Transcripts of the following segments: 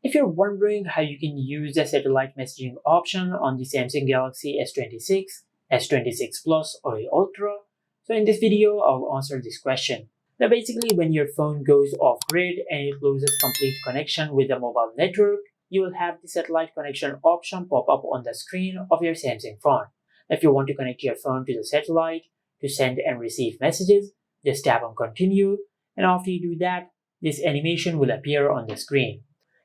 If you're wondering how you can use the satellite messaging option on the Samsung Galaxy S26, S26 Plus or Ultra, so in this video I'll answer this question. Now basically when your phone goes off grid and it loses complete connection with the mobile network, you will have the satellite connection option pop up on the screen of your Samsung phone. If you want to connect your phone to the satellite to send and receive messages, just tap on continue, and after you do that, this animation will appear on the screen.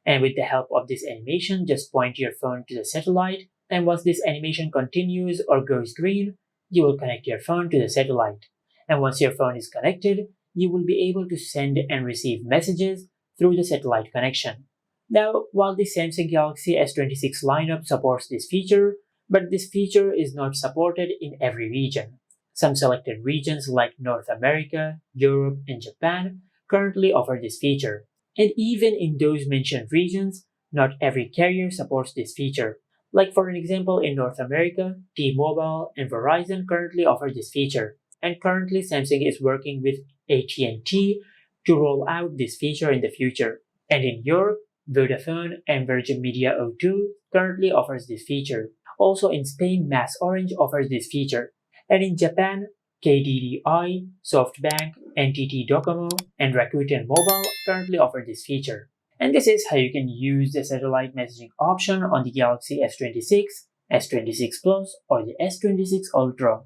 And with the help of this animation, just point your phone to the satellite, and once this animation continues or goes green, you will connect your phone to the satellite. And once your phone is connected, you will be able to send and receive messages through the satellite connection. Now, while the Samsung Galaxy S26 lineup supports this feature, but this feature is not supported in every region. Some selected regions like North America, Europe, and Japan currently offer this feature. And even in those mentioned regions, not every carrier supports this feature. Like for an example, in North America, T-Mobile and Verizon currently offer this feature. And currently Samsung is working with AT&T to roll out this feature in the future. And in Europe, Vodafone and Virgin Media O2 currently offers this feature. Also in Spain, Mass Orange offers this feature. And in Japan, KDDI, SoftBank, NTT Docomo, and Rakuten Mobile currently offer this feature. And this is how you can use the satellite messaging option on the Galaxy S26, S26 Plus, or the S26 Ultra.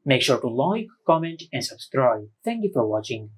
Make sure to like, comment, and subscribe. Thank you for watching.